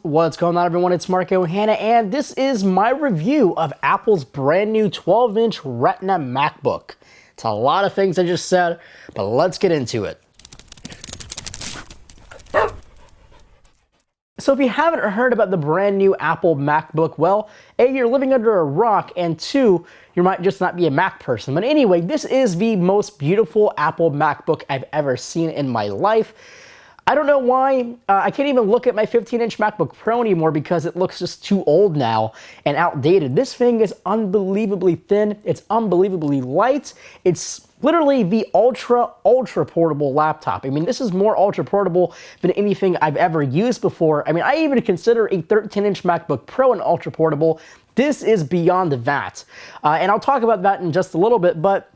What's going on, everyone? It's Marco Hanna, and this is my review of Apple's brand new 12-inch Retina MacBook. It's a lot of things I just said, but let's get into it. So if you haven't heard about the brand new Apple MacBook, well, A, you're living under a rock, and 2, you might just not be a Mac person. But anyway, this is the most beautiful Apple MacBook I've ever seen in my life. I don't know why. I can't even look at my 15-inch MacBook Pro anymore because it looks just too old now and outdated. This thing is unbelievably thin. It's unbelievably light. It's literally the ultra portable laptop. I mean, this is more ultra portable than anything I've ever used before. I mean, I even consider a 13-inch MacBook Pro an ultra portable. This is beyond that. And I'll talk about that in just a little bit, but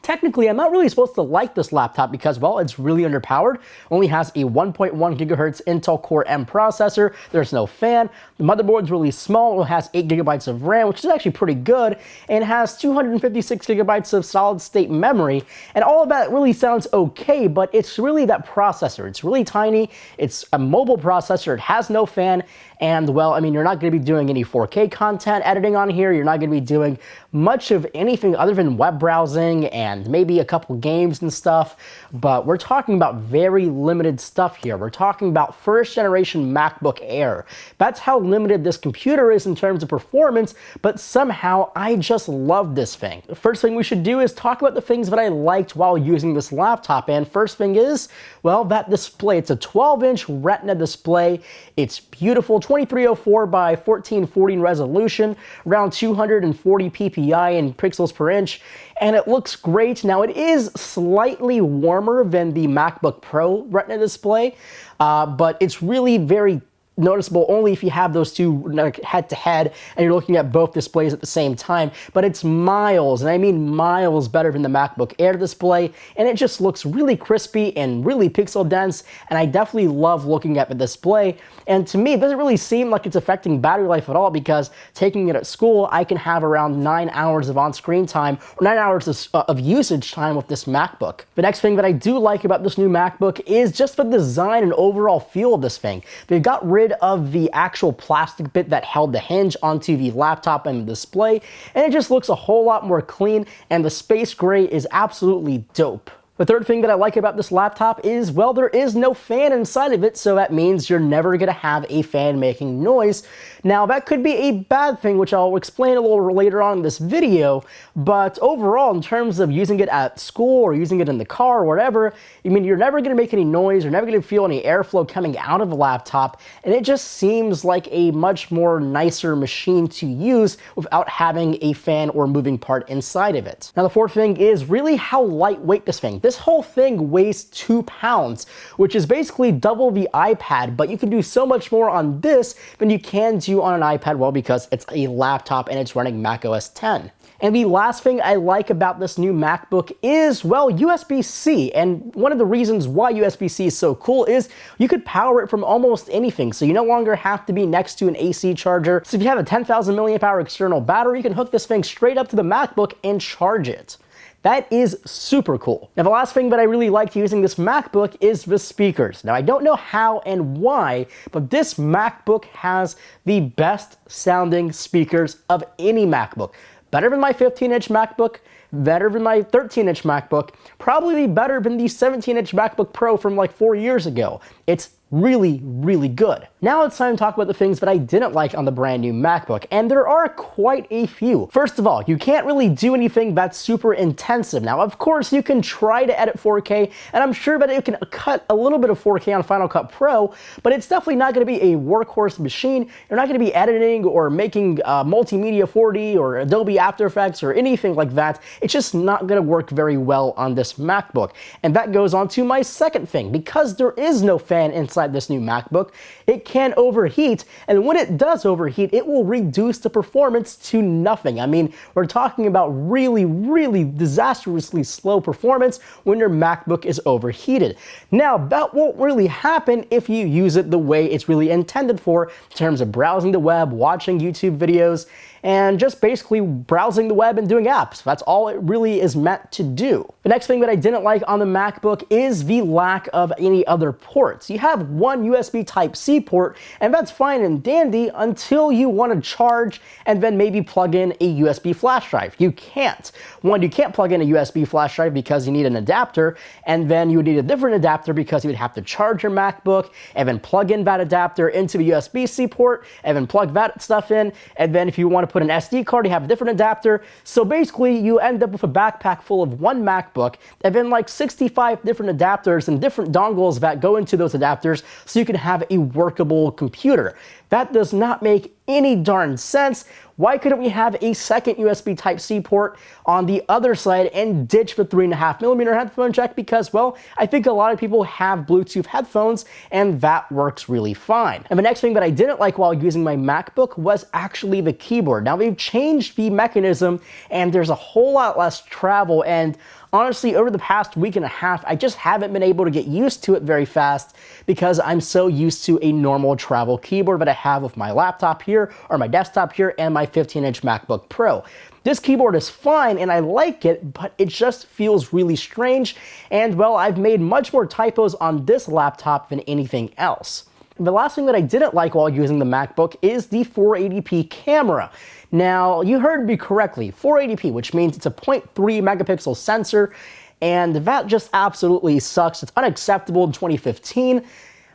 technically, I'm not really supposed to like this laptop because, well, it's really underpowered. Only has a 1.1 gigahertz Intel Core M processor. There's no fan. The motherboard's really small. It has 8 gigabytes of RAM, which is actually pretty good, and has 256 gigabytes of solid-state memory. And all of that really sounds okay, but it's really that processor. It's really tiny. It's a mobile processor. It has no fan. And, well, I mean, you're not going to be doing any 4K content editing on here. You're not going to be doing much of anything other than web browsing and maybe a couple games and stuff. But we're talking about very limited stuff here. We're talking about first-generation MacBook Air. That's how limited this computer is in terms of performance, but somehow I just love this thing. The first thing we should do is talk about the things that I liked while using this laptop. And first thing is, well, that display. It's a 12-inch Retina display. It's beautiful. 2304 by 1440 resolution, around 240 ppi in pixels per inch, and it looks great. Now, it is slightly warmer than the MacBook Pro Retina display, but it's really very noticeable only if you have those two head-to-head and you're looking at both displays at the same time. But it's miles, and I mean miles, better than the MacBook Air display, and it just looks really crispy and really pixel dense, and I definitely love looking at the display. And to me, it doesn't really seem like it's affecting battery life at all because taking it at school, I can have around 9 hours of on-screen time, or 9 hours of usage time with this MacBook. The next thing that I do like about this new MacBook is just the design and overall feel of this thing. They got rid of the actual plastic bit that held the hinge onto the laptop and the display, and it just looks a whole lot more clean, and the space gray is absolutely dope. The third thing that I like about this laptop is, well, there is no fan inside of it, so that means you're never going to have a fan making noise. Now, that could be a bad thing, which I'll explain a little later on in this video, but overall, in terms of using it at school or using it in the car or whatever, I mean, you're never going to make any noise, you're never going to feel any airflow coming out of the laptop, and it just seems like a much more nicer machine to use without having a fan or moving part inside of it. Now, the fourth thing is really how lightweight this thing. This whole thing weighs 2 pounds, which is basically double the iPad, but you can do so much more on this than you can do on an iPad, well, because it's a laptop and it's running macOS 10. And the last thing I like about this new MacBook is, well, USB-C. And one of the reasons why USB-C is so cool is you could power it from almost anything. So you no longer have to be next to an AC charger. So if you have a 10,000 milliamp hour external battery, you can hook this thing straight up to the MacBook and charge it. That is super cool. Now, the last thing that I really liked using this MacBook is the speakers. Now, I don't know how and why, but this MacBook has the best sounding speakers of any MacBook. Better than my 15-inch MacBook, better than my 13-inch MacBook, probably better than the 17-inch MacBook Pro from like 4 years ago. It's really, really good. Now it's time to talk about the things that I didn't like on the brand new MacBook, and there are quite a few. First of all, you can't really do anything that's super intensive. Now, of course, you can try to edit 4K, and I'm sure that it can cut a little bit of 4K on Final Cut Pro, but it's definitely not going to be a workhorse machine. You're not going to be editing or making Multimedia 4D or Adobe After Effects or anything like that. It's just not going to work very well on this MacBook. And that goes on to my second thing. Because there is no fan inside this new MacBook, it can overheat, and when it does overheat, it will reduce the performance to nothing. I mean, we're talking about really, really disastrously slow performance when your MacBook is overheated. Now, that won't really happen if you use it the way it's really intended for, in terms of browsing the web, watching YouTube videos, and just basically browsing the web and doing apps. That's all it really is meant to do. The next thing that I didn't like on the MacBook is the lack of any other ports. You have one USB Type-C port, and that's fine and dandy until you want to charge and then maybe plug in a USB flash drive. You can't. One, you can't plug in a USB flash drive because you need an adapter, and then you would need a different adapter because you would have to charge your MacBook and then plug in that adapter into the USB-C port and then plug that stuff in, and then if you want to put an SD card, you have a different adapter. So basically, you end up with a backpack full of one MacBook and then like 65 different adapters and different dongles that go into those adapters so you can have a workable computer. That does not make any darn sense. Why couldn't we have a second USB Type-C port on the other side and ditch the 3.5mm headphone jack? Because, well, I think a lot of people have Bluetooth headphones and that works really fine. And the next thing that I didn't like while using my MacBook was actually the keyboard. Now, they've changed the mechanism and there's a whole lot less travel, and honestly, over the past week and a half, I just haven't been able to get used to it very fast because I'm so used to a normal travel keyboard that I have with my laptop here or my desktop here and my 15-inch MacBook Pro. This keyboard is fine and I like it, but it just feels really strange. And well, I've made much more typos on this laptop than anything else. The last thing that I didn't like while using the MacBook is the 480p camera. Now, you heard me correctly, 480p, which means it's a 0.3 megapixel sensor, and that just absolutely sucks. It's unacceptable in 2015.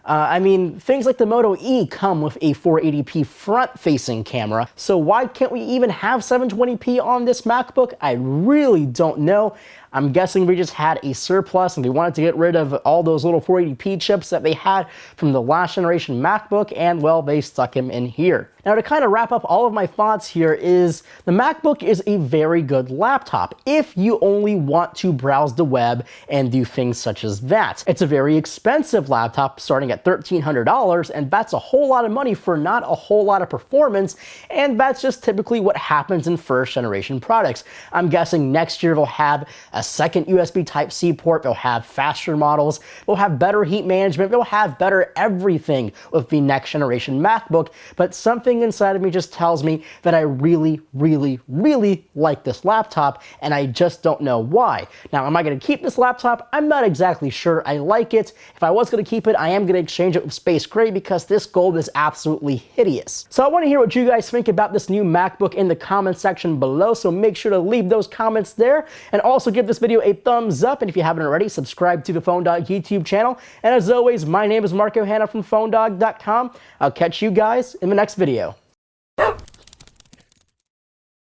I mean, things like the Moto E come with a 480p front-facing camera, so why can't we even have 720p on this MacBook? I really don't know. I'm guessing we just had a surplus and they wanted to get rid of all those little 480p chips that they had from the last generation MacBook, and well, they stuck him in here. Now, to kind of wrap up all of my thoughts here is the MacBook is a very good laptop if you only want to browse the web and do things such as that. It's a very expensive laptop starting at $1,300, and that's a whole lot of money for not a whole lot of performance, and that's just typically what happens in first generation products. I'm guessing next year they'll have a second USB Type-C port, they'll have faster models, they'll have better heat management, they'll have better everything with the next generation MacBook, but something inside of me just tells me that I really, really, really like this laptop, and I just don't know why. Now, am I going to keep this laptop? I'm not exactly sure. I like it. If I was going to keep it, I am going to exchange it with Space Gray because this gold is absolutely hideous. So I want to hear what you guys think about this new MacBook in the comments section below, so make sure to leave those comments there, and also give this video a thumbs up, and if you haven't already, subscribe to the PhoneDog YouTube channel. And as always, my name is Marco Hanna from PhoneDog.com. I'll catch you guys in the next video.